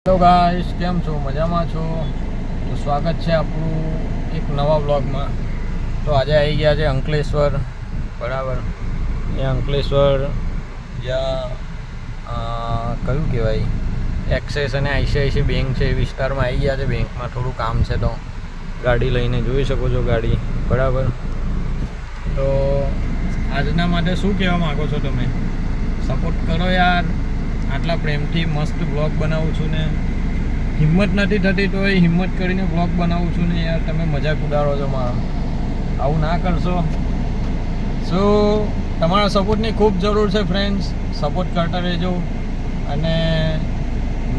Hello guys, કેમ છો? મજામાં છો? તો સ્વાગત છે આપણું એક નવા બ્લોગમાં. તો આજે આવી ગયા છે અંકલેશ્વર, બરાબર. એ અંકલેશ્વર જ્યાં કયું કહેવાય, એક્સિસ અને આઈસીઆઈસી બેંક છે એ વિસ્તારમાં આવી ગયા છે. બેંકમાં થોડું કામ છે તો ગાડી લઈને જોઈ શકો છો ગાડી, બરાબર. તો આજના માટે શું કહેવા માગો છો તમે? સપોર્ટ કરો યાર, આટલા પ્રેમથી મસ્ત બ્લોગ બનાવું છું ને હિંમત નથી થતી તો એ હિંમત કરીને બ્લોગ બનાવું છું ને યાર. તમે મજાક ઉડાડો છો મારો, આવું ના કરશો. સો તમારા સપોર્ટની ખૂબ જરૂર છે ફ્રેન્ડ્સ, સપોર્ટ કરતા રહેજો. અને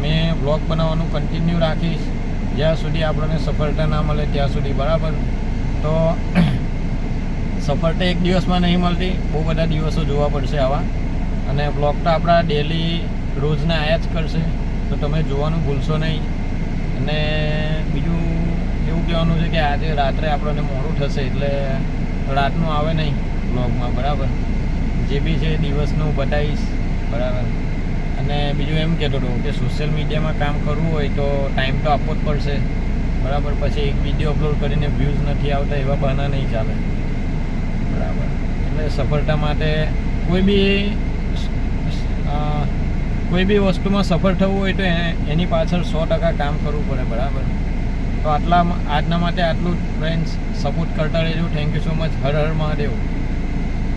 મેં બ્લોગ બનાવવાનું કન્ટિન્યુ રાખીશ જ્યાં સુધી આપણને સફળતા ના મળે ત્યાં સુધી, બરાબર. તો સફળતા એક દિવસમાં નહીં મળતી, બહુ બધા દિવસો જોવા પડશે આવા. અને બ્લોગ તો આપણા ડેલી રોજના આયા જ કરશે, તો તમે જોવાનું ભૂલશો નહીં. અને બીજું એવું કહેવાનું છે કે આજે રાત્રે આપણને મોડું થશે એટલે રાતનું આવે નહીં બ્લોગમાં, બરાબર. જે બી છે દિવસનું બતાવીશ, બરાબર. અને બીજું એમ કહેતો હતો કે સોશિયલ મીડિયામાં કામ કરવું હોય તો ટાઈમ તો આપવો જ પડશે, બરાબર. પછી એક વિડીયો અપલોડ કરીને વ્યૂઝ નથી આવતા એવા બહાના નહીં ચાલે, બરાબર. એટલે સફળતા માટે કોઈ બી વસ્તુમાં સફળ થવું હોય તો એની પાછળ 100% કામ કરવું પડે, બરાબર. તો આજના માટે આટલું જ ફ્રેન્ડ્સ. સપોર્ટ કરતા રહેજો. Thank you so much. Har Har Mahadev.